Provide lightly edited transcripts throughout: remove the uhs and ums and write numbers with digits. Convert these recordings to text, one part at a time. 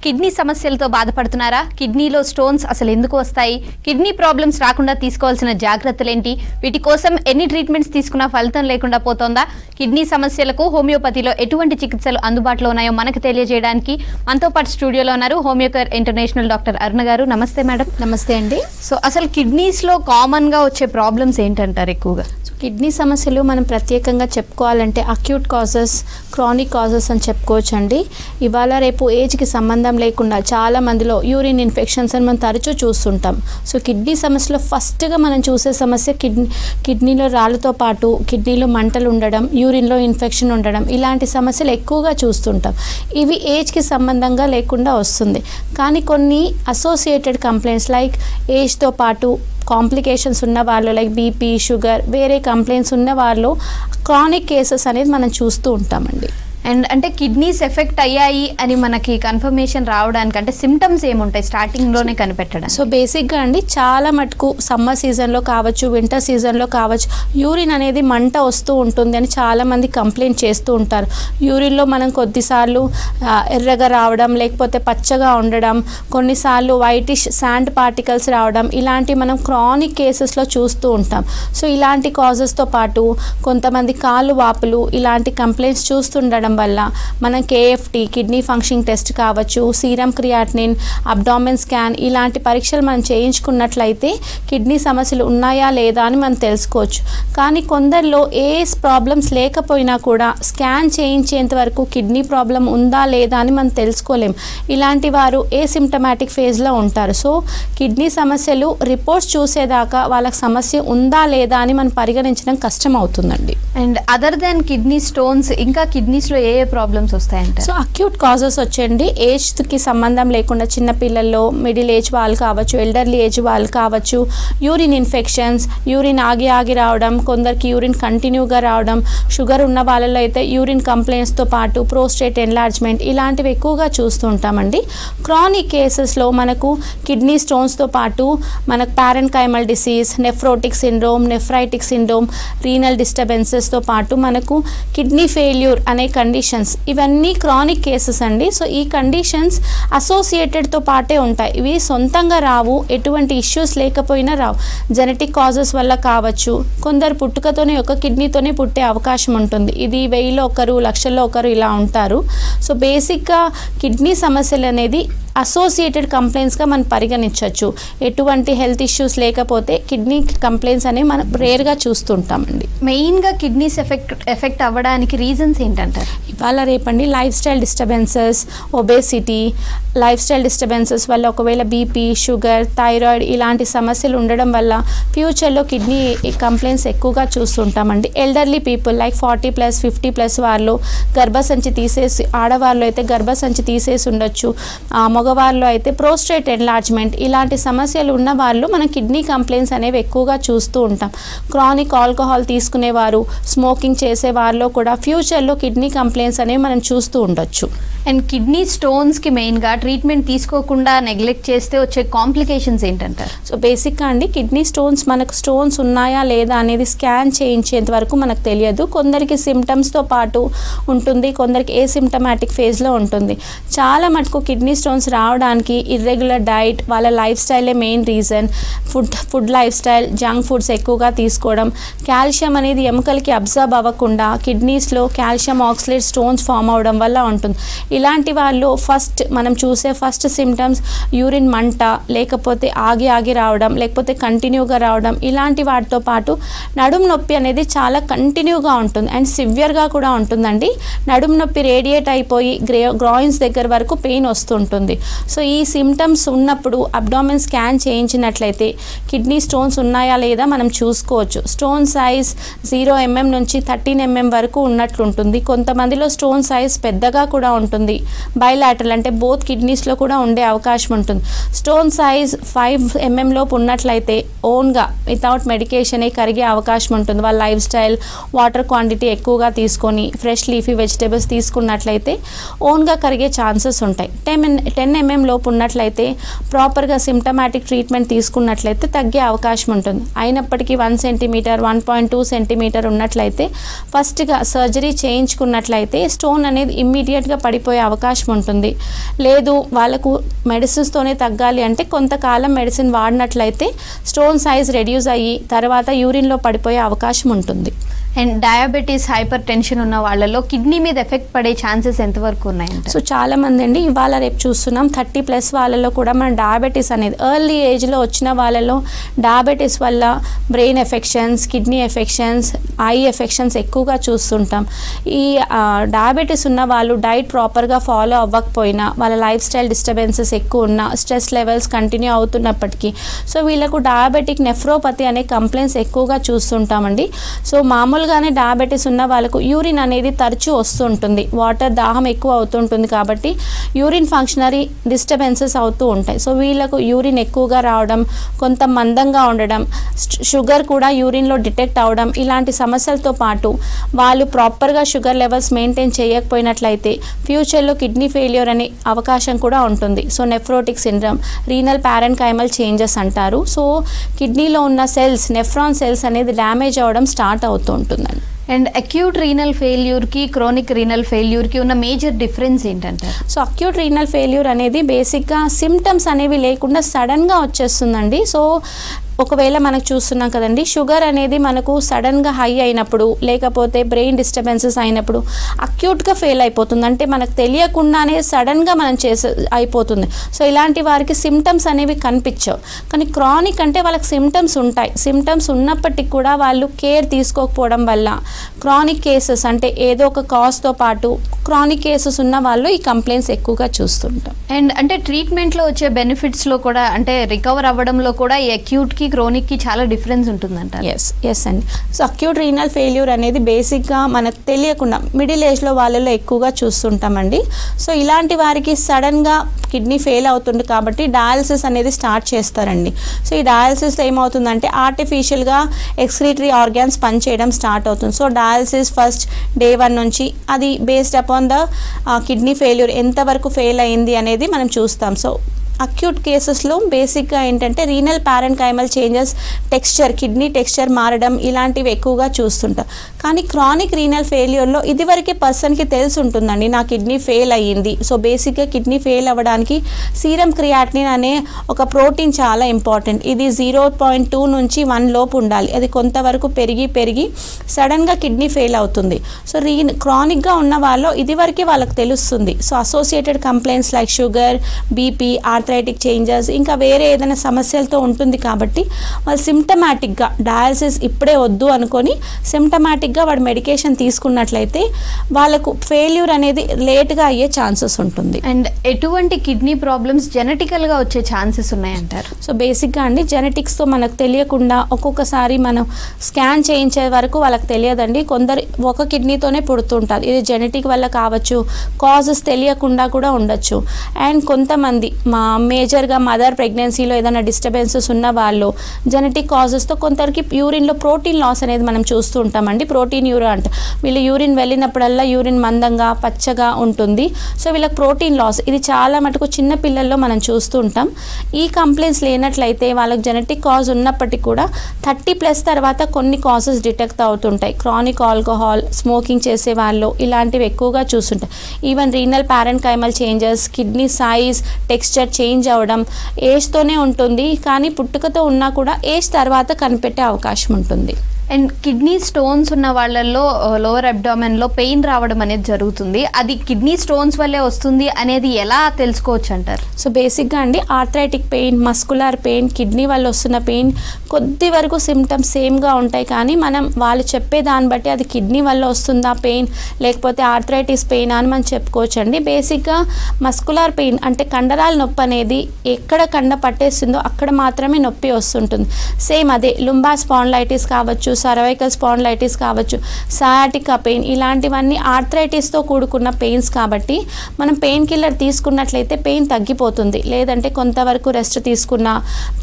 Kidney సమస్యలతో బాధపడుతున్నారా? కిడ్నీలో స్టోన్స్ అసలు ఎందుకు వస్తాయి? కిడ్నీ ప్రాబ్లమ్స్ రాకుండా తీసుకోవాల్సిన జాగ్రత్తలేంటి? వీటి కోసం ఎన్ని ట్రీట్మెంట్స్ తీసుకున్నా ఫలితం లేకుండా పోతోందా? కిడ్నీ సమస్యలకు హోమియోపతిలో ఎటువంటి చికిత్సలు అందుబాటులో ఉన్నాయో మనకు తెలియజేయడానికి మనతో పాటు స్టూడియోలో ఉన్నారు హోమియోకేర్ ఇంటర్నేషనల్ డాక్టర్ అరుణ గారు. నమస్తే మేడం. నమస్తే అండి. సో అసలు కిడ్నీస్లో కామన్గా వచ్చే ప్రాబ్లమ్స్ ఏంటంటారు ఎక్కువగా? కిడ్నీ సమస్యలు మనం ప్రత్యేకంగా చెప్పుకోవాలంటే అక్యూట్ కాజెస్, క్రానిక్ కాజెస్ అని చెప్పుకోవచ్చు అండి. ఇవాళ రేపు ఏజ్కి సంబంధం లేకుండా చాలా మందిలో యూరిన్ ఇన్ఫెక్షన్స్ అని మనం తరచూ చూస్తుంటాం. సో కిడ్నీ సమస్యలో ఫస్ట్గా మనం చూసే సమస్య కిడ్నీలో రాళ్ళతో పాటు కిడ్నీలో మంటలు ఉండడం, యూరిన్లో ఇన్ఫెక్షన్ ఉండడం, ఇలాంటి సమస్యలు ఎక్కువగా చూస్తుంటాం. ఇవి ఏజ్కి సంబంధంగా లేకుండా వస్తుంది. కానీ కొన్ని అసోసియేటెడ్ కంప్లైంట్స్ లైక్ ఏజ్తో పాటు కాంప్లికేషన్స్ ఉన్న వాళ్ళు లైక్ బీపీ, షుగర్, వేరే కంప్లైంట్స్ ఉన్న వాళ్ళు క్రానిక్ కేసెస్ అనేది మనం చూస్తూ ఉంటామండి. అండ్ అంటే కిడ్నీస్ ఎఫెక్ట్ అయ్యాయి అని మనకి కన్ఫర్మేషన్ రావడానికి అంటే సిమ్టమ్స్ ఏముంటాయి స్టార్టింగ్లోనే కనిపెట్టడం? సో బేసిక్గా అండి చాలా మటుకు సమ్మర్ సీజన్లో కావచ్చు, వింటర్ సీజన్లో కావచ్చు, యూరిన్ అనేది మంట వస్తూ ఉంటుంది అని చాలామంది కంప్లైంట్ చేస్తూ ఉంటారు. యూరిన్లో మనం కొద్దిసార్లు ఎర్రగా రావడం, లేకపోతే పచ్చగా ఉండడం, కొన్నిసార్లు వైటిష్ శాండ్ పార్టికల్స్ రావడం, ఇలాంటి మనం క్రానిక్ కేసెస్లో చూస్తూ ఉంటాం. సో ఇలాంటి కాజెస్తో పాటు కొంతమంది కాళ్ళు వాపులు, ఇలాంటి కంప్లైంట్స్ చూస్తుండడం వల్ల మనం కేఎఫ్టీ, కిడ్నీ ఫంక్షనింగ్ టెస్ట్ కావచ్చు, సీరం క్రియాటినిన్, అబ్డామిన్ స్కాన్, ఇలాంటి పరీక్షలు మనం చేయించుకున్నట్లయితే కిడ్నీ సమస్యలు ఉన్నాయా లేదా అని మనం తెలుసుకోవచ్చు. కానీ కొందరిలో ఏ ప్రాబ్లమ్స్ లేకపోయినా కూడా స్కాన్ చేయించేంత వరకు కిడ్నీ ప్రాబ్లం ఉందా లేదా అని మనం తెలుసుకోలేం. ఇలాంటి వారు ఏసిమ్టమాటిక్ ఫేజ్లో ఉంటారు. సో కిడ్నీ సమస్యలు రిపోర్ట్స్ చూసేదాకా వాళ్ళకి సమస్య ఉందా లేదా అని మనం పరిగణించడం కష్టం అవుతుందండి. And other than kidney stones ఇంకా కిడ్నీస్లో ఏ ప్రాబ్లమ్స్ వస్తాయంటే? సో అక్యూట్ కాజెస్ వచ్చండి ఏజ్కి సంబంధం లేకుండా చిన్నపిల్లల్లో, మిడిల్ ఏజ్ వాళ్ళు కావచ్చు, ఎల్డర్లీ ఏజ్ వాళ్ళు కావచ్చు, యూరిన్ ఇన్ఫెక్షన్స్, యూరిన్ ఆగి రావడం, కొందరికి యూరిన్ కంటిన్యూగా రావడం, షుగర్ ఉన్న వాళ్ళలో అయితే యూరిన్ కంప్లైంట్స్తో పాటు ప్రోస్టేట్ ఎన్లార్జ్మెంట్, ఇలాంటివి ఎక్కువగా చూస్తూ ఉంటామండి. క్రానిక్ కేసెస్లో మనకు కిడ్నీ స్టోన్స్తో పాటు మనకు parenchymal disease, nephrotic syndrome, nephritic syndrome, renal డిస్టర్బెన్సెస్తో పాటు మనకు కిడ్నీ ఫెయిల్యూర్ అనే కండిషన్స్, ఇవన్నీ క్రానిక్ కేసెస్ అండి. సో ఈ కండిషన్స్ అసోసియేటెడ్తో పాటే ఉంటాయి. ఇవి సొంతంగా రావు, ఎటువంటి ఇష్యూస్ లేకపోయినా రావు. జెనెటిక్ కాజెస్ వల్ల కావచ్చు, కొందరు పుట్టుకతోనే ఒక కిడ్నీతోనే పుట్టే అవకాశం ఉంటుంది. ఇది 1000లో ఒకరు, లక్షల్లో ఒకరు ఇలా ఉంటారు. సో బేసిక్గా కిడ్నీ సమస్యలు అనేది అసోసియేటెడ్ కంప్లైంట్స్గా మనం పరిగణించవచ్చు. ఎటువంటి హెల్త్ ఇష్యూస్ లేకపోతే కిడ్నీ కంప్లైంట్స్ అనేవి మనం రేర్గా చూస్తుంటామండి. మెయిన్గా కిడ్నీస్ ఎఫెక్ట్ అవ్వడానికి రీజన్స్ ఏంటంటారు? ఇవాళ రేపండి lifestyle disturbances, obesity, lifestyle disturbances వల్ల ఒకవేళ బీపీ, షుగర్, థైరాయిడ్ ఇలాంటి సమస్యలు ఉండడం వల్ల ఫ్యూచర్లో కిడ్నీ కంప్లైంట్స్ ఎక్కువగా చూస్తుంటామండి. ఎల్డర్లీ పీపుల్ లైక్ 40+, 50+ వాళ్ళు గర్భసంచి తీసేసి, ఆడవాళ్ళు అయితే గర్భసంచి తీసేసి ఉండొచ్చు, మగవాళ్ళు అయితే ప్రోస్టేట్ ఎన్లార్జ్మెంట్, ఇలాంటి సమస్యలు ఉన్న వాళ్ళు మనం కిడ్నీ కంప్లైంట్స్ అనేవి ఎక్కువగా చూస్తూ ఉంటాం. క్రానిక్ ఆల్కహాల్ తీసుకునేవారు, స్మోకింగ్ చేసే వారిలో కూడా ఫ్యూచర్లో కిడ్నీ కంప్లైంట్స్ అనేవి మనం చూస్తూ ఉండొచ్చు. అండ్ కిడ్నీ స్టోన్స్కి మెయిన్గా ట్రీట్మెంట్ తీసుకోకుండా నెగ్లెక్ట్ చేస్తే వచ్చే కాంప్లికేషన్స్ ఏంటంటారు? సో బేసిక్గా అండి కిడ్నీ స్టోన్స్ మనకు స్టోన్స్ ఉన్నాయా లేదా అనేది స్కాన్ చేయించేంత వరకు మనకు తెలియదు. కొందరికి సిమ్టమ్స్తో పాటు ఉంటుంది, కొందరికి ఏసిమ్టమాటిక్ ఫేజ్లో ఉంటుంది. చాలా మటుకు కిడ్నీ స్టోన్స్ రావడానికి ఇర్రెగ్యులర్ డైట్, వాళ్ళ లైఫ్ స్టైలే main reason. Food life style, junk foods ఎక్కువగా తీసుకోవడం, కాల్షియం అనేది ఎముకలకి అబ్జర్బ్ అవ్వకుండా కిడ్నీస్లో కాల్షియం ఆక్సలేట్ స్టోన్స్ ఫామ్ అవడం వల్ల ఉంటుంది. ఇలాంటి వాళ్ళు మనం చూసే ఫస్ట్ సిమ్టమ్స్ యూరిన్ మంట, లేకపోతే ఆగి రావడం, లేకపోతే కంటిన్యూగా రావడం, ఇలాంటి వాటితో పాటు నడుము నొప్పి అనేది చాలా కంటిన్యూగా ఉంటుంది అండ్ సివియర్గా కూడా ఉంటుందండి. నడుము నొప్పి రేడియేట్ అయిపోయి గ్రాయిన్స్ దగ్గర వరకు పెయిన్ వస్తుంటుంది. సో ఈ సిమ్టమ్స్ ఉన్నప్పుడు అబ్డామిన్ స్కాన్ చేయించినట్లయితే కిడ్నీ స్టోన్స్ ఉన్నాయా లేదా మనం చూసుకోవచ్చు. స్టోన్ సైజ్ 0 mm నుంచి 13 mm వరకు ఉన్నట్లుంటుంది. కొంతమందిలో స్టోన్ సైజ్ పెద్దగా కూడా ఉంటుంది, బైలాటరల్ అంటే బోత్ కిడ్నీస్లో కూడా ఉండే అవకాశం ఉంటుంది. స్టోన్ సైజ్ 5 mm లోపు ఉన్నట్లయితే ఓన్గా వితౌట్ మెడికేషన్ కరిగే అవకాశం ఉంటుంది. వాళ్ళ లైఫ్ స్టైల్, వాటర్ క్వాంటిటీ ఎక్కువగా తీసుకొని ఫ్రెష్ లీఫీ వెజిటేబుల్స్ తీసుకున్నట్లయితే ఓన్గా కరిగే ఛాన్సెస్ ఉంటాయి. 10 mm లోపు ఉన్నట్లయితే ప్రాపర్గా సిమ్టమాటిక్ ట్రీట్మెంట్ తీసుకున్నట్లయితే తగ్గే అవకాశం ఉంటుంది. అయినప్పటికీ 1 సెంటీమీటర్ 1.2 సెంటీమీటర్ ఉన్నట్లయితే ఫస్ట్గా సర్జరీ చేయించుకున్నట్లయితే స్టోన్ అనేది ఇమ్మీడియట్గా పడిపోయే అవకాశం ఉంటుంది. లేదు వాళ్ళకు మెడిసిన్స్తోనే తగ్గాలి అంటే కొంతకాలం మెడిసిన్ వాడినట్లయితే స్టోన్ సైజ్ రెడ్యూస్ అయ్యి తర్వాత యూరిన్లో పడిపోయే అవకాశం ఉంటుంది. అండ్ డయాబెటీస్, హైపర్ టెన్షన్ ఉన్న వాళ్ళలో కిడ్నీ మీద ఎఫెక్ట్ పడే ఛాన్సెస్ ఎంతవరకు ఉన్నాయంట? సో చాలామంది అండి ఇవాళ రేపు చూస్తున్నాం 30+ వాళ్ళలో కూడా మన డయాబెటీస్ అనేది ఎర్లీ ఏజ్లో వచ్చిన వాళ్ళలో డయాబెటీస్ వల్ల brain affections, kidney affections, I affections ఎక్కువగా చూస్తుంటాం. ఈ డయాబెటీస్ ఉన్న వాళ్ళు డైట్ ప్రాపర్గా ఫాలో అవ్వకపోయినా, వాళ్ళ లైఫ్ స్టైల్ డిస్టర్బెన్సెస్ ఎక్కువ ఉన్నా, స్ట్రెస్ లెవెల్స్ కంటిన్యూ అవుతున్నప్పటికీ సో వీళ్ళకు డయాబెటిక్ నెఫ్రోపతి అనే కంప్లైంట్స్ ఎక్కువగా చూస్తుంటామండి. సో మామూలుగానే డయాబెటీస్ ఉన్న వాళ్ళకు యూరిన్ అనేది తరచూ వస్తుంటుంది, వాటర్ దాహం ఎక్కువ అవుతుంటుంది కాబట్టి యూరిన్ ఫంక్షనరీ డిస్టర్బెన్సెస్ అవుతూ ఉంటాయి. సో వీళ్ళకు యూరిన్ ఎక్కువగా రావడం, కొంత మందంగా ఉండడం, షుగర్ కూడా యూరిన్లో డిటెక్ట్ అవడం, ఇలాంటి సమస్యలతో పాటు వాళ్ళు ప్రాపర్గా షుగర్ లెవెల్స్ మెయింటైన్ చేయకపోయినట్లయితే ఫ్యూచర్లో కిడ్నీ ఫెయిల్యూర్ అనే అవకాశం కూడా ఉంటుంది. So nephrotic syndrome, renal parenchymal changes అంటారు. సో కిడ్నీలో ఉన్న సెల్స్, నెఫ్రాన్ సెల్స్ అనేది డ్యామేజ్ అవ్వడం స్టార్ట్ అవుతూ ఉంటుందండి. అండ్ అక్యూట్ రీనల్ ఫెయిల్యూర్కి, క్రోనిక్ రీనల్ ఫెయిల్యూర్కి ఉన్న మేజర్ డిఫరెన్స్ ఏంటంటే? సో అక్యూట్ రీనల్ ఫెయిల్యూర్ అనేది బేసిక్గా సిమ్టమ్స్ అనేవి లేకుండా సడన్గా వచ్చేస్తుందండి. సో ఒకవేళ మనకు చూస్తున్నాం కదండి, షుగర్ అనేది మనకు సడన్గా హై అయినప్పుడు లేకపోతే బ్రెయిన్ డిస్టర్బెన్సెస్ అయినప్పుడు అక్యూట్గా ఫెయిల్ అయిపోతుంది, అంటే మనకు తెలియకుండానే సడన్గా మనం అయిపోతుంది. సో ఇలాంటి వారికి సిమ్టమ్స్ అనేవి కనిపించవు. కానీ క్రానిక్ అంటే వాళ్ళకి సిమ్టమ్స్ ఉంటాయి. సిమ్టమ్స్ ఉన్నప్పటికీ కూడా వాళ్ళు కేర్ తీసుకోకపోవడం వల్ల క్రానిక్ కేసెస్, అంటే ఏదో ఒక కాజ్తో పాటు క్రానిక్ కేసెస్ ఉన్న వాళ్ళు ఈ కంప్లైంట్స్ ఎక్కువగా చూస్తుంటాం. అండ్ అంటే ట్రీట్మెంట్లో వచ్చే బెనిఫిట్స్లో కూడా, అంటే రికవర్ అవ్వడంలో కూడా ఈ అక్యూట్కి, క్రోనిక్కి చాలా డిఫరెన్స్ ఉంటుందంట. ఎస్ అండి. సో అక్యూట్ రీనల్ ఫెయిల్యూర్ అనేది బేసిక్గా మనకు తెలియకుండా మిడిల్ ఏజ్లో వాళ్ళలో ఎక్కువగా చూస్తుంటామండి. సో ఇలాంటి వారికి సడన్గా కిడ్నీ ఫెయిల్ అవుతుంది కాబట్టి డయాలసిస్ అనేది స్టార్ట్ చేస్తారండి. సో ఈ డయాలసిస్లో ఏమవుతుందంటే ఆర్టిఫిషియల్గా ఎక్స్క్రీటరీ ఆర్గాన్స్ పనిచేయడం స్టార్ట్ అవుతుంది. సో డయాలసిస్ ఫస్ట్ డే 1 నుంచి అది based upon the kidney failure ఎంతవరకు ఫెయిల్ అయింది అనేది మనం చూస్తాం. సో అక్యూట్ కేసెస్లో బేసిక్గా ఏంటంటే renal parenchymal changes, texture, kidney texture మారడం ఇలాంటివి ఎక్కువగా చూస్తుంటాం. కానీ క్రానిక్ రీనల్ ఫెయిల్యూర్లో ఇదివరకే పర్సన్కి తెలిసి ఉంటుందండి నా కిడ్నీ ఫెయిల్ అయ్యింది. సో బేసిక్గా కిడ్నీ ఫెయిల్ అవ్వడానికి సీరం క్రియాటినిన్ అనే ఒక ప్రోటీన్ చాలా ఇంపార్టెంట్. ఇది 0.2 నుంచి 1 లోపు ఉండాలి. అది కొంతవరకు పెరిగి సడన్గా కిడ్నీ ఫెయిల్ అవుతుంది. సో క్రానిక్గా ఉన్న వాళ్ళు ఇదివరకే వాళ్ళకి తెలుస్తుంది. So associated complaints like sugar, BP, arthritic changes, ఇంకా వేరే ఏదైనా సమస్యలతో ఉంటుంది కాబట్టి వాళ్ళు సిమ్టమాటిక్గా డయాలసిస్ ఇప్పుడే వద్దు అనుకొని సిమ్టమాటిక్గా వాడు మెడికేషన్ తీసుకున్నట్లయితే వాళ్ళకు ఫెయిల్యూర్ అనేది లేట్గా అయ్యే ఛాన్సెస్ ఉంటుంది. అండ్ ఎటువంటి కిడ్నీ ప్రాబ్లమ్స్ జెనెటికల్గా వచ్చే ఛాన్సెస్ ఉన్నాయంటారు? సో బేసిక్గా అండి జెనెటిక్స్తో మనకు తెలియకుండా ఒక్కొక్కసారి మనం స్కాన్ చేయించే వరకు వాళ్ళకి తెలియదండి. కొందరు ఒక కిడ్నీతోనే పుడుతుంటారు. ఇది జెనెటిక్ వల్ల కావచ్చు, కాజెస్ తెలియకుండా కూడా ఉండొచ్చు. అండ్ కొంతమంది మేజర్గా మదర్ ప్రెగ్నెన్సీలో ఏదైనా డిస్టర్బెన్సెస్ ఉన్న వాళ్ళు జెనెటిక్ కాజెస్తో కొందరికి యూరిన్లో ప్రోటీన్ లాస్ అనేది మనం చూస్తూ ఉంటామండి. ప్రోటీన్ యూరియా అంటే వీళ్ళు యూరిన్ వెళ్ళినప్పుడల్లా యూరిన్ మందంగా పచ్చగా ఉంటుంది. సో వీళ్ళకి ప్రోటీన్ లాస్ ఇది చాలా మటుకు చిన్న పిల్లల్లో మనం చూస్తూ ఉంటాం. ఈ కంప్లైంట్స్ లేనట్లయితే వాళ్ళకి జెనెటిక్ కాజ్ ఉన్నప్పటికీ కూడా 30+ తర్వాత కొన్ని కాజెస్ డిటెక్ట్ అవుతుంటాయి. క్రానిక్ ఆల్కహాల్, స్మోకింగ్ చేసే వాళ్ళు ఇలాంటివి ఎక్కువగా చూస్తుంటాయి. Even renal parenchymal changes, kidney size, texture change అవ్వడం ఏజ్తోనే ఉంటుంది. కానీ పుట్టుకతో ఉన్నా కూడా ఏజ్ తర్వాత కనిపెట్టే అవకాశం ఉంటుంది. అండ్ కిడ్నీ స్టోన్స్ ఉన్న వాళ్ళల్లో లోవర్ అబ్డామెన్లో పెయిన్ రావడం అనేది జరుగుతుంది. అది కిడ్నీ స్టోన్స్ వల్లే వస్తుంది అనేది ఎలా తెలుసుకోవచ్చు అంటారు? సో బేసిక్గా అండి arthritic pain, muscular pain, kidney వల్ల వస్తున్న పెయిన్ కొద్ది వరకు సిమ్టమ్స్ సేమ్గా ఉంటాయి. కానీ మనం వాళ్ళు చెప్పే దాన్ని బట్టి అది కిడ్నీ వల్ల వస్తుందా పెయిన్ లేకపోతే ఆర్థరైటిస్ పెయిన్ అని మనం చెప్పుకోవచ్చు అండి. బేసిక్గా మస్కులర్ పెయిన్ అంటే కండరాల నొప్పి అనేది ఎక్కడ కండ పట్టేస్తుందో అక్కడ మాత్రమే నొప్పి వస్తుంటుంది. సేమ్ అదే లుంబార్ స్పాండిలైటిస్ కావచ్చు, సర్వైకల్ స్పాండిలైటిస్ కావచ్చు, సయాటికా పెయిన్, ఇలాంటివన్నీ ఆర్థరైటిస్తో కూడుకున్న పెయిన్స్ కాబట్టి మనం పెయిన్ కిల్లర్ తీసుకున్నట్లయితే పెయిన్ తగ్గిపోతుంది. లేదంటే కొంతవరకు రెస్ట్ తీసుకున్న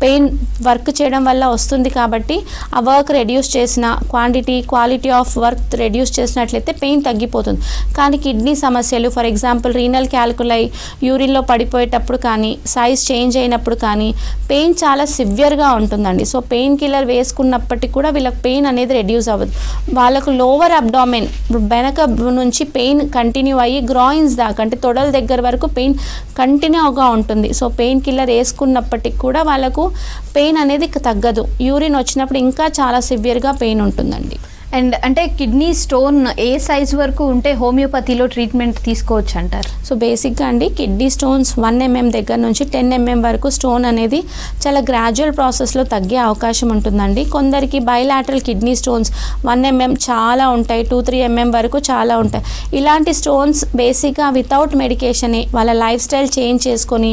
పెయిన్ వర్క్ చేయడం వల్ల వస్తుంది కాబట్టి ఆ వర్క్ రెడ్యూస్ చేసిన క్వాలిటీ ఆఫ్ వర్క్ రెడ్యూస్ చేసినట్లయితే పెయిన్ తగ్గిపోతుంది. కానీ కిడ్నీ సమస్యలు, ఫర్ ఎగ్జాంపుల్ రీనల్ క్యాల్కులై యూరిన్లో పడిపోయేటప్పుడు కానీ, సైజ్ చేంజ్ అయినప్పుడు కానీ పెయిన్ చాలా సివియర్గా ఉంటుందండి. సో పెయిన్ కిల్లర్ వేసుకున్నప్పటికీ కూడా వీళ్ళకి పెయిన్ అనేది రెడ్యూస్ అవ్వదు. వాళ్ళకు లోవర్ అబ్డామెన్ వెనక నుంచి పెయిన్ కంటిన్యూ అయ్యి గ్రాయిన్స్ దాకా అంటే తొడల దగ్గర వరకు పెయిన్ కంటిన్యూగా ఉంటుంది. సో పెయిన్ కిల్లర్ వేసుకున్నప్పటికి కూడా వాళ్ళకు పెయిన్ అనేది తగ్గదు. యూరిన్ వచ్చినప్పుడు ఇంకా చాలా సివియర్గా పెయిన్ ఉంటుందండి. అండ్ అంటే కిడ్నీ స్టోన్ ఏ సైజ్ వరకు ఉంటే హోమియోపతిలో ట్రీట్మెంట్ తీసుకోవచ్చు అంటారు? సో బేసిక్గా అండి కిడ్నీ స్టోన్స్ 1 mm దగ్గర నుంచి 10 mm వరకు స్టోన్ అనేది చాలా గ్రాడ్యువల్ ప్రాసెస్లో తగ్గే అవకాశం ఉంటుందండి. కొందరికి బైలాటరల్ కిడ్నీ స్టోన్స్ 1 mm చాలా ఉంటాయి, 2-3 mm వరకు చాలా ఉంటాయి. ఇలాంటి స్టోన్స్ బేసిక్గా వితౌట్ మెడికేషనే వాళ్ళ లైఫ్ స్టైల్ చేంజ్ చేసుకొని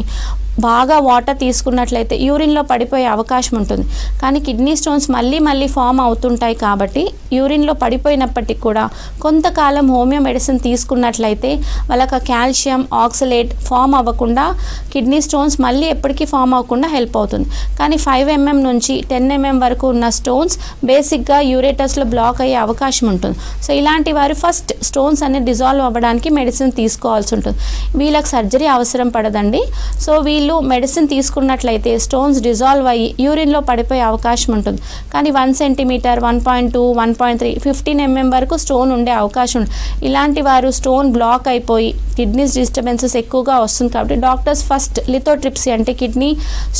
బాగా వాటర్ తీసుకున్నట్లయితే యూరిన్లో పడిపోయే అవకాశం ఉంటుంది. కానీ కిడ్నీ స్టోన్స్ మళ్ళీ ఫామ్ అవుతుంటాయి కాబట్టి యూరిన్లో పడిపోయినప్పటికీ కూడా కొంతకాలం హోమియో మెడిసిన్ తీసుకున్నట్లయితే వాళ్ళకి కాల్షియం ఆక్సలేట్ ఫామ్ అవ్వకుండా కిడ్నీ స్టోన్స్ మళ్ళీ ఎప్పటికీ ఫామ్ అవ్వకుండా హెల్ప్ అవుతుంది. కానీ 5 mm నుంచి 10 mm వరకు ఉన్న స్టోన్స్ బేసిక్గా యూరేటర్స్లో బ్లాక్ అయ్యే అవకాశం ఉంటుంది. సో ఇలాంటి వారు ఫస్ట్ స్టోన్స్ అనేది డిజాల్వ్ అవ్వడానికి మెడిసిన్ తీసుకోవాల్సి ఉంటుంది. వీళ్ళకి సర్జరీ అవసరం పడదండి. సో వీళ్ళు మెడిసిన్ తీసుకున్నట్లయితే స్టోన్స్ డిజాల్వ్ అయ్యి యూరిన్లో పడిపోయే అవకాశం ఉంటుంది. కానీ 1 cm, 1.2, 1.3, 15 mm వరకు స్టోన్ ఉండే అవకాశం ఉంది. ఇలాంటి వారు స్టోన్ బ్లాక్ అయిపోయి కిడ్నీస్ డిస్టర్బెన్సెస్ ఎక్కువగా వస్తుంది కాబట్టి డాక్టర్స్ ఫస్ట్ లిథోట్రిప్సీ అంటే కిడ్నీ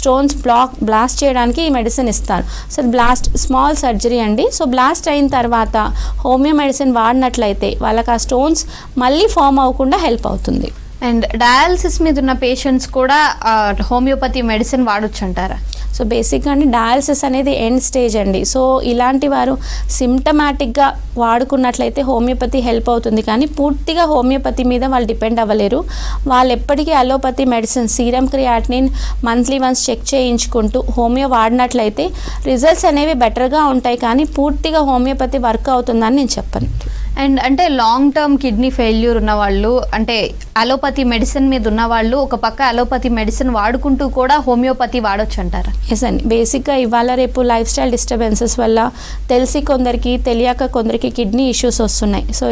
స్టోన్స్ బ్లాస్ట్ చేయడానికి ఈ మెడిసిన్ ఇస్తారు. సో బ్లాస్ట్ స్మాల్ సర్జరీ అండి. సో బ్లాస్ట్ అయిన తర్వాత హోమియో మెడిసిన్ వాడినట్లయితే వాళ్ళకి ఆ స్టోన్స్ మళ్ళీ ఫామ్ అవ్వకుండా హెల్ప్ అవుతుంది. అండ్ డయాలసిస్ మీద ఉన్న పేషెంట్స్ కూడా హోమియోపతి మెడిసిన్ వాడొచ్చు అంటారా? సో బేసిక్గా అండి డయాలసిస్ అనేది ఎండ్ స్టేజ్ అండి. సో ఇలాంటి వారు సిమ్టమాటిక్గా వాడుకున్నట్లయితే హోమియోపతి హెల్ప్ అవుతుంది. కానీ పూర్తిగా హోమియోపతి మీద వాళ్ళు డిపెండ్ అవ్వలేరు. వాళ్ళు ఎప్పటికీ allopathy medicine serum creatinine monthly once check చేయించుకుంటూ హోమియో వాడినట్లయితే రిజల్ట్స్ అనేవి బెటర్గా ఉంటాయి. కానీ పూర్తిగా హోమియోపతి వర్క్ అవుతుందని నేను చెప్పను. అండ్ అంటే లాంగ్ టర్మ్ కిడ్నీ ఫెయిల్యూర్ ఉన్న వాళ్ళు, అంటే అలోపతి మెడిసిన్ మీద ఉన్న వాళ్ళు ఒక పక్క అలోపతి మెడిసిన్ వాడుకుంటూ కూడా హోమియోపతి వాడొచ్చు అంటారా? ఎస్ అండి. బేసిక్గా ఇవాళ రేపు లైఫ్ స్టైల్ డిస్టర్బెన్సెస్ వల్ల తెలిసి కొందరికి తెలియక కొందరికి కిడ్నీ ఇష్యూస్ వస్తున్నాయి. సో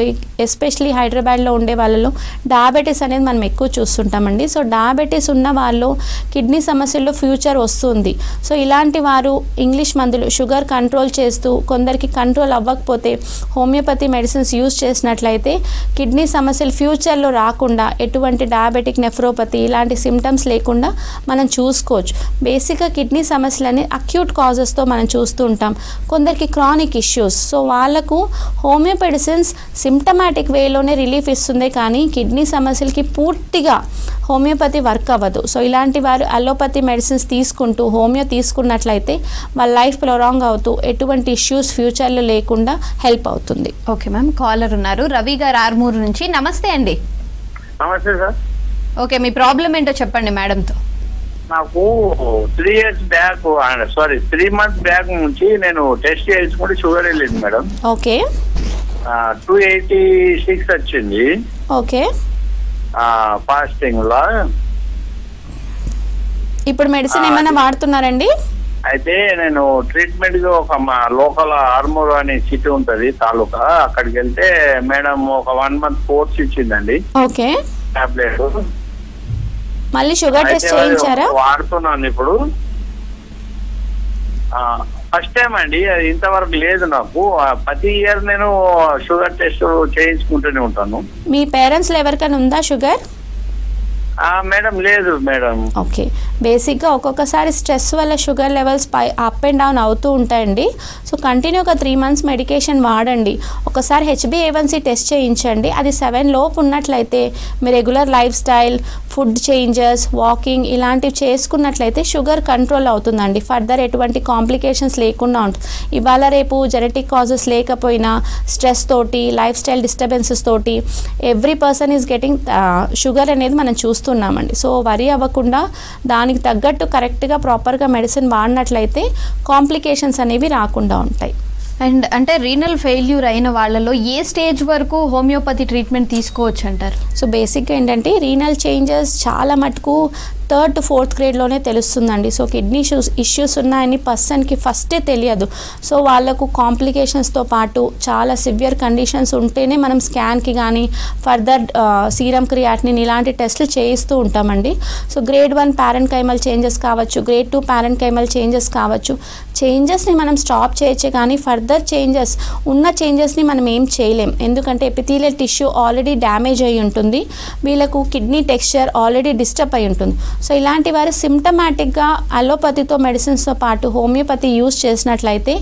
ఎస్పెషలీ హైదరాబాద్లో ఉండే వాళ్ళలో డయాబెటీస్ అనేది మనం ఎక్కువ చూస్తుంటామండి. సో డయాబెటీస్ ఉన్న వాళ్ళు కిడ్నీ సమస్యల్లో ఫ్యూచర్ వస్తుంది. సో ఇలాంటి వారు ఇంగ్లీష్ మందులు షుగర్ కంట్రోల్ చేస్తూ కొందరికి కంట్రోల్ అవ్వకపోతే హోమియోపతి మెడిసిన్స్ యూజ్ చేసినట్లయితే కిడ్నీ సమస్యలు ఫ్యూచర్లో రాకుండా ఎటువంటి డయాబెటిక్ నెఫ్రోపతి ఇలాంటి సిమ్టమ్స్ లేకుండా మనం చూసుకోవచ్చు. బేసిక్గా కిడ్నీ సమస్యలని అక్యూట్ కాజెస్తో మనం చూస్తూ ఉంటాం. కొందరికి క్రానిక్ ఇష్యూస్. సో వాళ్ళకు హోమియో మెడిసిన్స్ సిమ్టమాటిక్ వేలోనే రిలీఫ్ ఇస్తుంది. కానీ కిడ్నీ సమస్యలకి పూర్తిగా హోమియోపతి వర్క్ అవ్వదు. సో ఇలాంటి వారు అలోపతి మెడిసిన్స్ తీసుకుంటూ హోమియో తీసుకున్నట్లయితే వాళ్ళ లైఫ్ ప్రొలాంగ్ అవుతూ ఎటువంటి ఇష్యూస్ ఫ్యూచర్లో లేకుండా హెల్ప్ అవుతుంది. ఓకే మ్యామ్, కాలర్ ఉన్నారు రవి గారు ఆర్మూరు నుంచి. నమస్తే అండి. నమస్తే సార్. ఓకే, మీ ప్రాబ్లం ఏంటో చెప్పండి మేడంతో. నాకు 3 months బ్యాక్ నుంచి నేను టెస్ట్ చేసుకుంటే షుగర్ వెళ్ళింది మేడం. ఓకే. 286 వచ్చింది. ఓకే. ఫాస్టింగ్ లో. ఇప్పుడు మెడిసిన్ ఏమైనా వాడుతున్నారండి? అయితే నేను ట్రీట్మెంట్ కి ఒక మా లోకల్ ఆర్మూర్ అనే సిటీ ఉంటది తాలూకా, అక్కడికి వెళ్తే మేడం ఒక 1 month కోర్స్ ఇచ్చిందండి. ఓకే. టాబ్లెట్. మళ్ళీ షుగర్ టెస్ట్ చేయించారా? వాడుతున్నాను ఇప్పుడు. ఫస్ట్ టైం అండి, అది ఇంతవరకు లేదు నాకు. ప్రతి ఇయర్ నేను షుగర్ టెస్ట్ చేయించుకుంటూనే ఉంటాను. మీ పేరెంట్స్లో ఎవరికైనా ఉందా షుగర్? మేడం లేదు మేడం. ఓకే. బేసిక్గా ఒక్కొక్కసారి స్ట్రెస్ వల్ల sugar levels up and down అవుతూ ఉంటాయండి. సో కంటిన్యూగా 3 months మెడికేషన్ వాడండి. ఒకసారి HbA1c టెస్ట్ చేయించండి. అది 7 లోపు ఉన్నట్లయితే మీ regular lifestyle, food changes, walking ఇలాంటివి చేసుకున్నట్లయితే షుగర్ కంట్రోల్ అవుతుందండి. ఫర్దర్ ఎటువంటి కాంప్లికేషన్స్ లేకుండా ఉంటుంది. ఇవాళ రేపు జెనెటిక్ కాజెస్ లేకపోయినా స్ట్రెస్ తోటి, లైఫ్ స్టైల్ డిస్టర్బెన్సెస్ తోటి every person is getting sugar అనేది మనం చూస్తున్నామండి. సో వరి అవ్వకుండా దానికి తగ్గట్టు కరెక్ట్గా ప్రాపర్గా మెడిసిన్ వాడినట్లయితే కాంప్లికేషన్స్ అనేవి రాకుండా ఉంటాయి. అండ్ అంటే రీనల్ ఫెయిల్యూర్ అయిన వాళ్ళలో ఏ స్టేజ్ వరకు హోమియోపతి ట్రీట్మెంట్ తీసుకోవచ్చు అంటారు? సో బేసిక్గా ఏంటంటే రీనల్ చేంజెస్ చాలా మటుకు 3rd to 4th గ్రేడ్లోనే తెలుస్తుందండి. సో కిడ్నీ ఇష్యూస్ ఉన్నాయని పర్సన్కి ఫస్టే తెలియదు. సో వాళ్ళకు కాంప్లికేషన్స్తో పాటు చాలా సివియర్ కండిషన్స్ ఉంటేనే మనం స్కాన్కి కానీ ఫర్దర్ సీరం క్రియాటినిన్ ఇలాంటి టెస్టులు చేయిస్తూ ఉంటామండి. సో గ్రేడ్ 1 ప్యారెన్కైమల్ చేంజెస్ కావచ్చు, గ్రేడ్ 2 ప్యారెన్కైమల్ చేంజెస్ కావచ్చు. చేంజెస్ని మనం స్టాప్ చేయొచ్చే కానీ ఫర్దర్ ఉన్న చేంజెస్ని మనం ఏం చేయలేం. ఎందుకంటే ఎపిథీలియల్ టిష్యూ ఆల్రెడీ డ్యామేజ్ అయి ఉంటుంది, వీళ్ళకు కిడ్నీ టెక్స్చర్ ఆల్రెడీ డిస్టర్బ్ అయి ఉంటుంది. సో ఇలాంటి వారు సిమ్టమాటిక్గా అలోపతితో మెడిసిన్స్తో పాటు హోమియోపతి యూజ్ చేసినట్లయితే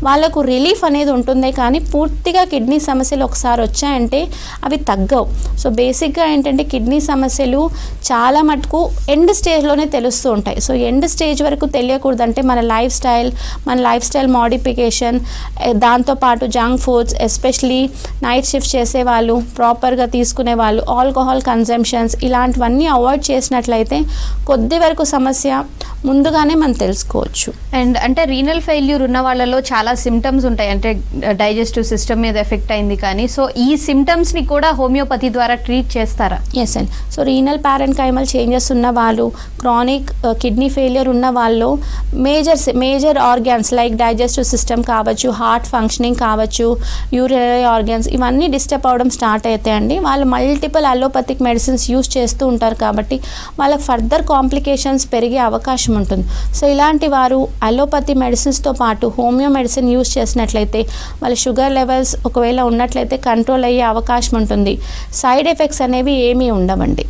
వాళ్ళకు రిలీఫ్ అనేది ఉంటుంది, కానీ పూర్తిగా కిడ్నీ సమస్యలు ఒకసారి వచ్చాయంటే అవి తగ్గవు. సో బేసిక్గా ఏంటంటే కిడ్నీ సమస్యలు చాలా మటుకు ఎండ్ స్టేజ్లోనే తెలుస్తూ ఉంటాయి. సో ఎండ్ స్టేజ్ వరకు తెలియకూడదంటే మన లైఫ్ స్టైల్ మోడిఫికేషన్, దాంతోపాటు junk foods, especially night shift చేసేవాళ్ళు, ప్రాపర్గా తీసుకునే వాళ్ళు, ఆల్కహాల్ కన్జంప్షన్స్ ఇలాంటివన్నీ అవాయిడ్ చేసినట్లయితే కొద్ది వరకు సమస్య ముందుగానే మనం తెలుసుకోవచ్చు. అండ్ అంటే రీనల్ ఫెయిల్యూర్ ఉన్న వాళ్ళలో చాలా సిమ్టమ్స్ ఉంటాయి, అంటే డైజెస్టివ్ సిస్టమ్ మీద ఎఫెక్ట్ అయింది కానీ. సో ఈ సిమ్టమ్స్ని కూడా హోమియోపతి ద్వారా ట్రీట్ చేస్తారా? ఎస్ అండి. సో రీనల్ ప్యారెన్కైమల్ చేంజెస్ ఉన్న వాళ్ళు, క్రానిక్ కిడ్నీ ఫెయిలియర్ ఉన్న వాళ్ళు major organs like digestive system కావచ్చు, హార్ట్ ఫంక్షనింగ్ కావచ్చు, యూరినరీ ఆర్గాన్స్ ఇవన్నీ డిస్టర్బ్ అవ్వడం స్టార్ట్ అవుతాయండి. వాళ్ళు మల్టిపుల్ అలోపతిక్ మెడిసిన్స్ యూజ్ చేస్తూ ఉంటారు కాబట్టి వాళ్ళకి ఫర్దర్ కాంప్లికేషన్స్ పెరిగే అవకాశం ఉంటుంది. సో ఇలాంటి వారు అలోపతి మెడిసిన్స్తో పాటు హోమియో మెడిసిన్ యూజ్ చేసినట్లయితే వాళ్ళ షుగర్ లెవెల్స్ ఒకవేళ ఉన్నట్లయితే కంట్రోల్ అయ్యే అవకాశం ఉంటుంది. సైడ్ ఎఫెక్ట్స్ అనేవి ఏమీ ఉండవండి.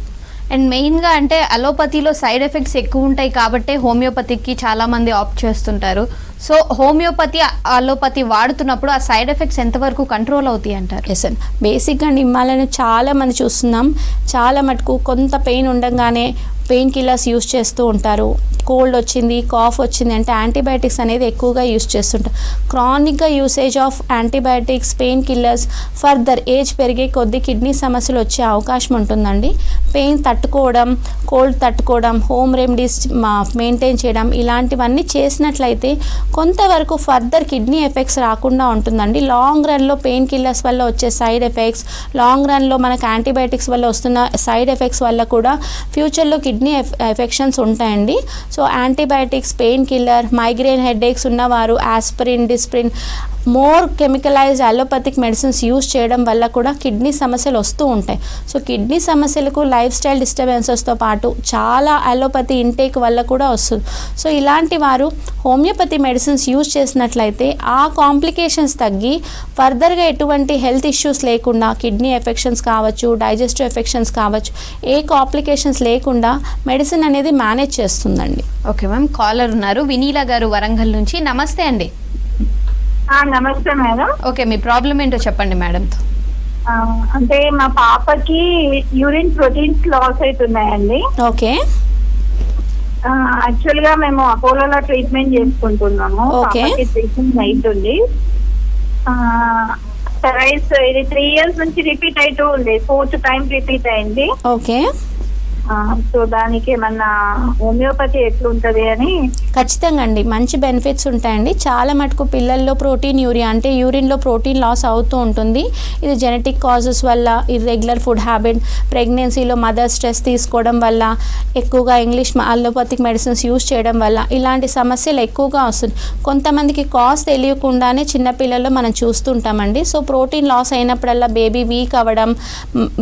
అండ్ మెయిన్గా అంటే అలోపతిలో సైడ్ ఎఫెక్ట్స్ ఎక్కువ ఉంటాయి కాబట్టి హోమియోపతికి చాలామంది ఆప్ట్ చేస్తుంటారు. సో హోమియోపతి అలోపతి వాడుతున్నప్పుడు ఆ సైడ్ ఎఫెక్ట్స్ ఎంతవరకు కంట్రోల్ అవుతాయి అంటారు? ఎస్ అండి. బేసిక్గా నిమ్మాలని చాలా మంది చూస్తున్నాం, చాలా మటుకు కొంత పెయిన్ ఉండగానే పెయిన్ కిల్లర్స్ యూస్ చేస్తూ ఉంటారు. కోల్డ్ వచ్చింది, కాఫ్ వచ్చింది అంటే యాంటీబయాటిక్స్ అనేది ఎక్కువగా యూస్ చేస్తుంటారు. క్రానిక్గా usage of antibiotics, pain killers further age పెరిగే కొద్దీ కిడ్నీ సమస్యలు వచ్చే అవకాశం ఉంటుందండి. పెయిన్ తట్టుకోవడం, కోల్డ్ తట్టుకోవడం, హోమ్ రెమెడీస్ మెయింటైన్ చేయడం ఇలాంటివన్నీ చేసినట్లయితే కొంతవరకు ఫర్దర్ కిడ్నీ ఎఫెక్ట్స్ రాకుండా ఉంటుందండి. లాంగ్ రన్లో పెయిన్ కిల్లర్స్ వల్ల వచ్చే సైడ్ ఎఫెక్ట్స్, లాంగ్ రన్లో మనకు యాంటీబయాటిక్స్ వల్ల వస్తున్న సైడ్ ఎఫెక్ట్స్ వల్ల కూడా ఫ్యూచర్లో కిడ్నీ ఎఫెక్షన్స్ ఉంటాయండి. సో antibiotics, pain killer, migraine headaches ఉన్నవారు aspirin, disprin, more chemicalized allopathic medicines use చేయడం వల్ల కూడా కిడ్నీ సమస్యలు వస్తూ ఉంటాయి. సో కిడ్నీ సమస్యలకు లైఫ్ స్టైల్ డిస్టర్బెన్సెస్తో పాటు చాలా అలోపతి ఇంటేక్ వల్ల కూడా వస్తుంది. సో ఇలాంటి వారు హోమియోపతి మెడిసిన్స్ యూజ్ చేసినట్లయితే ఆ కాంప్లికేషన్స్ తగ్గి ఫర్దర్గా ఎటువంటి హెల్త్ ఇష్యూస్ లేకుండా, కిడ్నీ ఎఫెక్షన్స్ కావచ్చు, డైజెస్టివ్ ఎఫెక్షన్స్ కావచ్చు, ఏ కాంప్లికేషన్స్ లేకుండా మెడిసిన్ అనేది మేనేజ్ చేస్తుందండి. ఓకే మ్యామ్, కాలర్ ఉన్నారు వినీలా గారు వరంగల్ నుంచి. నమస్తే అండి. నమస్తే మేడం. ఓకే, మీ ప్రాబ్లం ఏంటో చెప్పండి మేడంతో. అంటే మా పాపకి యూరిన్ ప్రోటీన్స్ లాస్ అవుతున్నాయండి. ఓకే. యాక్చువల్ గా మేము అపోలోలో ట్రీట్మెంట్ చేసుకుంటున్నాము. పాపకి ట్రీట్మెంట్ అవుతుంది. ఇది 3 years నుంచి రిపీట్ అవుతూ ఉంది. 4th time రిపీట్ అయింది. ఓకే. సో దానికి ఏమన్నా హోమియోపతి ఎట్లుంటది అని? ఖచ్చితంగా అండి, మంచి బెనిఫిట్స్ ఉంటాయండి. చాలా మటుకు పిల్లల్లో ప్రోటీన్ యూరియా అంటే యూరిన్లో ప్రోటీన్ లాస్ అవుతూ ఉంటుంది. ఇది జెనెటిక్ కాజెస్ వల్ల, ఇర్రెగ్యులర్ ఫుడ్ హ్యాబిట్, ప్రెగ్నెన్సీలో మదర్ స్ట్రెస్ తీసుకోవడం వల్ల, ఎక్కువగా ఇంగ్లీష్ అలోపతిక్ మెడిసిన్స్ యూజ్ చేయడం వల్ల ఇలాంటి సమస్యలు ఎక్కువగా వస్తుంది. కొంతమందికి కాజ్ తెలియకుండానే చిన్నపిల్లల్లో మనం చూస్తుంటామండి. సో ప్రోటీన్ లాస్ అయినప్పుడల్లా బేబీ వీక్ అవ్వడం,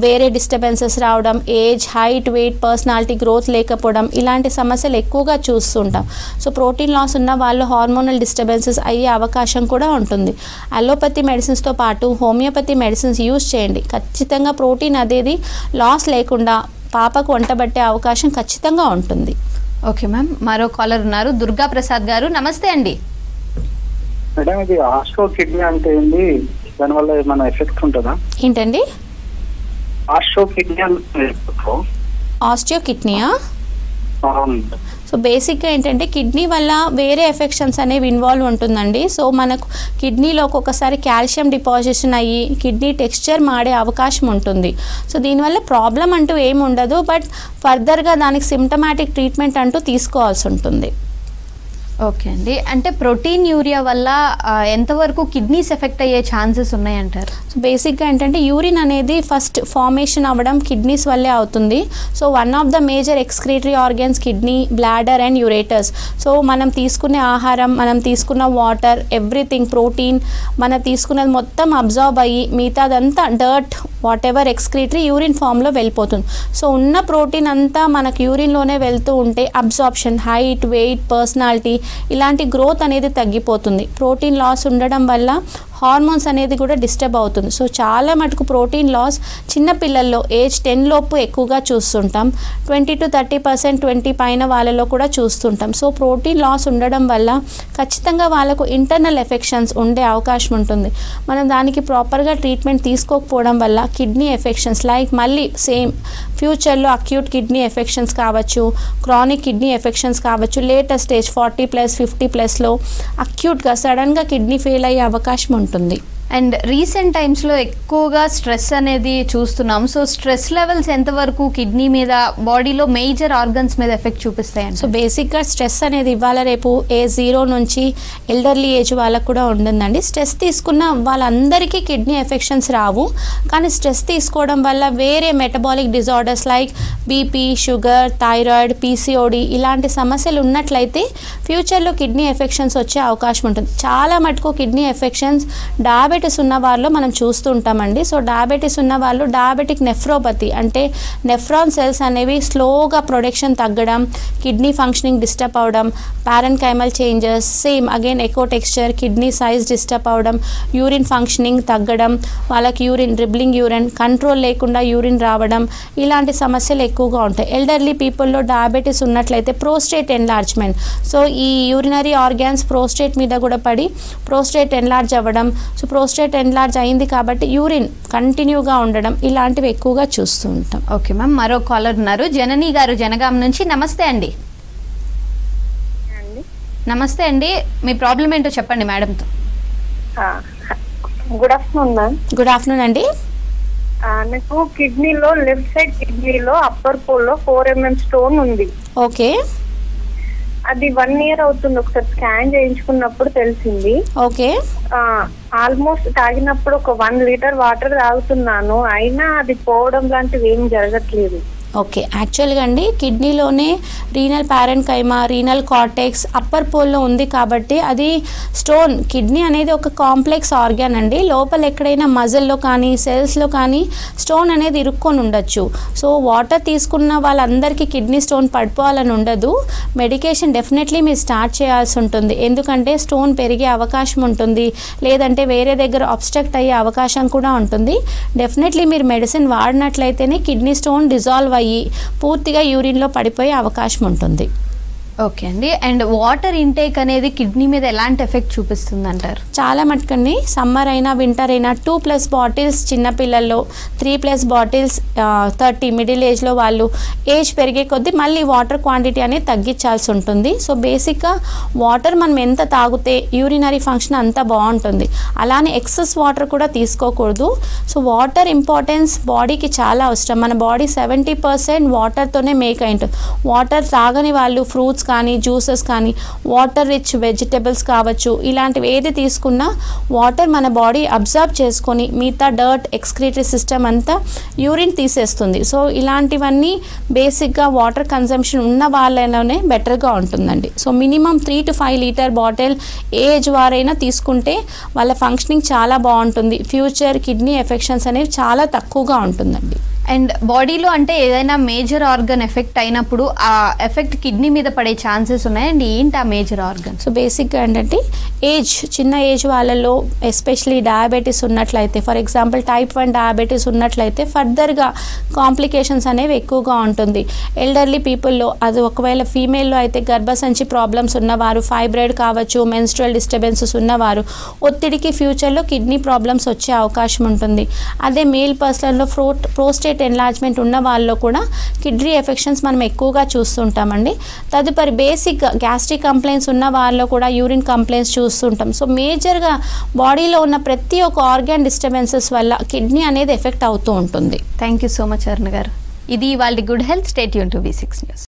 వేరే డిస్టర్బెన్సెస్ రావడం, age, height, weight, personality growth లేకపోవడం ఇలాంటి సమస్యలు ఎక్కువగా చూస్తుంటాం. సో ప్రోటీన్ లాస్ ఉన్న వాళ్ళు హార్మోనల్ డిస్టర్బెన్సెస్ అయ్యే అవకాశం కూడా ఉంటుంది. అలోపతి మెడిసిన్స్తో పాటు హోమియోపతి మెడిసిన్స్ యూజ్ చేయండి. ఖచ్చితంగా ప్రోటీన్ అనేది లాస్ లేకుండా పాపకు వంటబట్టే అవకాశం ఖచ్చితంగా ఉంటుంది. ఓకే మ్యామ్, మరో కాలర్ ఉన్నారు దుర్గా ప్రసాద్ గారు. నమస్తే అండి. మేడం, ఇది ఆస్ట్రో కిడ్నీ అంటే ఏంటి? దానివల్ల ఏమైనా ఎఫెక్ట్ ఉంటుందా? ఏంటండి? ఆస్ట్రో కిడ్నీ ఆస్టియో కిడ్నీయా? సో బేసిక్గా ఏంటంటే కిడ్నీ వల్ల వేరే ఎఫెక్షన్స్ అనేవి ఇన్వాల్వ్ ఉంటుందండి. సో మనకు కిడ్నీలో ఒక్కొక్కసారి కాల్షియం డిపాజిషన్ అయ్యి కిడ్నీ టెక్స్చర్ మాడే అవకాశం ఉంటుంది. సో దీనివల్ల ప్రాబ్లం అంటూ ఏమి ఉండదు, బట్ ఫర్దర్గా దానికి సిమ్టమాటిక్ ట్రీట్మెంట్ అంటూ తీసుకోవాల్సి ఉంటుంది. ఓకే అండి, అంటే ప్రోటీన్ యూరియా వల్ల ఎంతవరకు కిడ్నీస్ ఎఫెక్ట్ అయ్యే ఛాన్సెస్ ఉన్నాయంటారు? సో బేసిక్గా ఏంటంటే యూరిన్ అనేది ఫస్ట్ ఫార్మేషన్ అవ్వడం కిడ్నీస్ వల్లే అవుతుంది. So one of the major excretory organs kidney, bladder and ureters. So మనం తీసుకునే ఆహారం, మనం తీసుకున్న వాటర్, ఎవ్రీథింగ్, ప్రోటీన్ మనం తీసుకున్నది మొత్తం అబ్జర్వ్ అయ్యి మిగతాదంతా dirt what ever excretory urine ఫామ్లో వెళ్ళిపోతుంది. సో ఉన్న ప్రోటీన్ అంతా మనకు యూరిన్లోనే వెళ్తూ ఉంటే అబ్జార్ప్షన్, హైట్, వెయిట్, పర్సనాలిటీ ఇలాంటి గ్రోత్ అనేది తగ్గిపోతుంది. ప్రోటీన్ లాస్ ఉండడం వల్ల హార్మోన్స్ అనేది కూడా డిస్టర్బ్ అవుతుంది. సో చాలా మటుకు ప్రోటీన్ లాస్ చిన్నపిల్లల్లో ఏజ్ 10 లోపు ఎక్కువగా చూస్తుంటాం. 20 to 30%, 20 పైన వాళ్ళలో కూడా చూస్తుంటాం. సో ప్రోటీన్ లాస్ ఉండడం వల్ల ఖచ్చితంగా వాళ్ళకు ఇంటర్నల్ ఎఫెక్షన్స్ ఉండే అవకాశం ఉంటుంది. మనం దానికి ప్రాపర్గా ట్రీట్మెంట్ తీసుకోకపోవడం వల్ల కిడ్నీ ఎఫెక్షన్స్ లైక్ మళ్ళీ సేమ్ ఫ్యూచర్లో అక్యూట్ కిడ్నీ ఎఫెక్షన్స్ కావచ్చు, క్రానిక్ కిడ్నీ ఎఫెక్షన్స్ కావచ్చు, లేటెస్ట్ స్టేజ్ 40+, 50+లో అక్యూట్గా సడన్గా కిడ్నీ ఫెయిల్ అయ్యే అవకాశం ఉంటుంది. అండ్ రీసెంట్ టైమ్స్లో ఎక్కువగా స్ట్రెస్ అనేది చూస్తున్నాం. సో స్ట్రెస్ లెవెల్స్ ఎంతవరకు కిడ్నీ మీద, బాడీలో మేజర్ ఆర్గన్స్ మీద ఎఫెక్ట్ చూపిస్తాయండి? సో బేసిక్గా స్ట్రెస్ అనేది ఇవాళ రేపు ఏజ్ 0 నుంచి ఎల్డర్లీ ఏజ్ వాళ్ళకు కూడా ఉంటుందండి. స్ట్రెస్ తీసుకున్న వాళ్ళందరికీ కిడ్నీ ఎఫెక్షన్స్ రావు, కానీ స్ట్రెస్ తీసుకోవడం వల్ల వేరే metabolic disorders like BP, sugar, thyroid, PCOD ఇలాంటి సమస్యలు ఉన్నట్లయితే ఫ్యూచర్లో కిడ్నీ ఎఫెక్షన్స్ వచ్చే అవకాశం ఉంటుంది. చాలా మటుకు కిడ్నీ ఎఫెక్షన్స్ డయాబెటీస్ ఉన్న వాళ్ళలో మనం చూస్తూ ఉంటామండి. సో డయాబెటీస్ ఉన్న వాళ్ళు డయాబెటిక్ నెఫ్రోపతి అంటే నెఫ్రాన్ సెల్స్ అనేవి స్లోగా ప్రొడక్షన్ తగ్గడం, కిడ్నీ ఫంక్షనింగ్ డిస్టర్బ్ అవడం, parenchymal changes, same again echo texture, kidney size disturb అవడం, యూరిన్ ఫంక్షనింగ్ తగ్గడం, వాళ్ళకి యూరిన్ డ్రిబ్లింగ్ యూరిన్ కంట్రోల్ లేకుండా యూరిన్ రావడం ఇలాంటి సమస్యలు ఎక్కువగా ఉంటాయి. ఎల్డర్లీ పీపుల్లో డయాబెటీస్ ఉన్నట్లయితే ప్రోస్టేట్ ఎన్లార్జ్మెంట్, సో ఈ యూరినరీ ఆర్గాన్స్ ప్రోస్టేట్ మీద కూడా పడి ప్రోస్టేట్ ఎన్లార్జ్ అవ్వడం, సో ప్రోస్టేట్ ఎన్లార్జ్ అయింది కాబట్టి యూరిన్ కంటిన్యూగా ఉండడం ఇలాంటివి ఎక్కువగా చూస్తూ ఉంటాం. ఓకే మ్యామ్, మరో కాలర్ ఉన్నారు, జనని గారు జనగాం నుంచి. నమస్తే అండి. నమస్తే అండి, మీ ప్రాబ్లం ఏంటో చెప్పండి మేడంతో. Good afternoon ma'am. Good afternoon అండి. నాకు కిడ్నీలో, లెఫ్ట్ సైడ్ కిడ్నీలో అప్పర్ పోల్లో 4 mm స్టోన్ ఉంది. ఓకే, అది 1 year అవుతుంది. ఒకసారి స్కాన్ చేయించుకున్నప్పుడు తెలిసింది. ఓకే, ఆల్మోస్ట్ తాగినప్పుడు ఒక 1 liter వాటర్ తాగుతున్నాను, అయినా అది పోవడం లాంటివి ఏం జరగట్లేదు. ఓకే, యాక్చువల్గా అండి కిడ్నీలోనే రీనల్ పారెన్కైమా, రీనల్ కార్టెక్స్ అప్పర్ పోల్లో ఉంది కాబట్టి అది స్టోన్. కిడ్నీ అనేది ఒక కాంప్లెక్స్ ఆర్గాన్ అండి. లోపల ఎక్కడైనా మజిల్లో కానీ సెల్స్లో కానీ స్టోన్ అనేది ఇరుక్కొని ఉండొచ్చు. సో వాటర్ తీసుకున్న వాళ్ళందరికీ కిడ్నీ స్టోన్ పడిపోవాలని ఉండదు. మెడికేషన్ డెఫినెట్లీ మీరు స్టార్ట్ చేయాల్సి ఉంటుంది, ఎందుకంటే స్టోన్ పెరిగే అవకాశం ఉంటుంది, లేదంటే వేరే దగ్గర అబ్స్ట్రక్ట్ అయ్యే అవకాశం కూడా ఉంటుంది. డెఫినెట్లీ మీరు మెడిసిన్ వాడినట్లయితేనే కిడ్నీ స్టోన్ డిజాల్వ్ అయ్యి పూర్తిగా యూరిన్లో పడిపోయే అవకాశం ఉంటుంది. ఓకే అండి, అండ్ వాటర్ ఇంటేక్ అనేది కిడ్నీ మీద ఎలాంటి ఎఫెక్ట్ చూపిస్తుంది అంటారు? చాలా మటుకండి, సమ్మర్ అయినా వింటర్ అయినా 2+ బాటిల్స్ చిన్నపిల్లల్లో, 3+ బాటిల్స్ 30 మిడిల్ ఏజ్లో వాళ్ళు ఏజ్ పెరిగే కొద్దీ మళ్ళీ వాటర్ క్వాంటిటీ అనేది తగ్గించాల్సి ఉంటుంది. సో బేసిక్గా వాటర్ మనం ఎంత తాగితే యూరినరీ ఫంక్షన్ అంత బాగుంటుంది. అలానే ఎక్సెస్ వాటర్ కూడా తీసుకోకూడదు. సో వాటర్ ఇంపార్టెన్స్ బాడీకి చాలా అవసరం. మన బాడీ 70% వాటర్తోనే మేక్ అయి ఉంటుంది. వాటర్ తాగని వాళ్ళు ఫ్రూట్స్ కానీ, జ్యూసెస్ కానీ, వాటర్ రిచ్ వెజిటబుల్స్ కావచ్చు, ఇలాంటివి ఏది తీసుకున్నా వాటర్ మన బాడీ అబ్జర్వ్ చేసుకొని మిగతా డర్ట్ ఎక్స్క్రీటరీ సిస్టమ్ అంతా యూరిన్ తీసేస్తుంది. సో ఇలాంటివన్నీ బేసిక్గా వాటర్ కన్సంప్షన్ ఉన్న వాళ్ళలోనే బెటర్గా ఉంటుందండి. So minimum 3 to 5 liter bottle age వారైనా తీసుకుంటే వాళ్ళ ఫంక్షనింగ్ చాలా బాగుంటుంది. ఫ్యూచర్ కిడ్నీ ఎఫెక్షన్స్ అనేవి చాలా తక్కువగా ఉంటుందండి. అండ్ బాడీలో అంటే ఏదైనా మేజర్ ఆర్గన్ ఎఫెక్ట్ అయినప్పుడు ఆ ఎఫెక్ట్ కిడ్నీ మీద పడే ఛాన్సెస్ ఉన్నాయండి. ఏంటి ఆ మేజర్ ఆర్గన్? సో బేసిక్గా ఏంటంటే చిన్న ఏజ్ వాళ్ళలో ఎస్పెషలీ డయాబెటీస్ ఉన్నట్లయితే, ఫర్ ఎగ్జాంపుల్ టైప్ 1 డయాబెటీస్ ఉన్నట్లయితే ఫర్దర్గా కాంప్లికేషన్స్ అనేవి ఎక్కువగా ఉంటుంది. ఎల్డర్లీ పీపుల్లో అది ఒకవేళ ఫీమేల్లో అయితే గర్భసంచి ప్రాబ్లమ్స్ ఉన్నవారు, ఫైబ్రాయిడ్ కావచ్చు, మెన్స్ట్రువల్ డిస్టర్బెన్సెస్ ఉన్నవారు, ఒత్తిడికి ఫ్యూచర్లో కిడ్నీ ప్రాబ్లమ్స్ వచ్చే అవకాశం ఉంటుంది. అదే మేల్ పర్సన్లో ప్రోస్టేట్ ఎన్లార్జ్మెంట్ ఉన్న వాళ్ళలో కూడా కిడ్నీ ఎఫెక్షన్స్ మనం ఎక్కువగా చూస్తుంటామండి. తదుపరి బేసిక్ గ్యాస్ట్రిక్ కంప్లైంట్స్ ఉన్న వాళ్ళలో కూడా యూరిన్ కంప్లైంట్స్ చూస్తుంటాం. సో మేజర్గా బాడీలో ఉన్న ప్రతి ఒక్క ఆర్గాన్ డిస్టర్బెన్సెస్ వల్ల కిడ్నీ అనేది ఎఫెక్ట్ అవుతూ ఉంటుంది. థ్యాంక్ యూ సో మచ్ అరుణ గారు. ఇది వాళ్ళ good health. Stay tune to V6 news.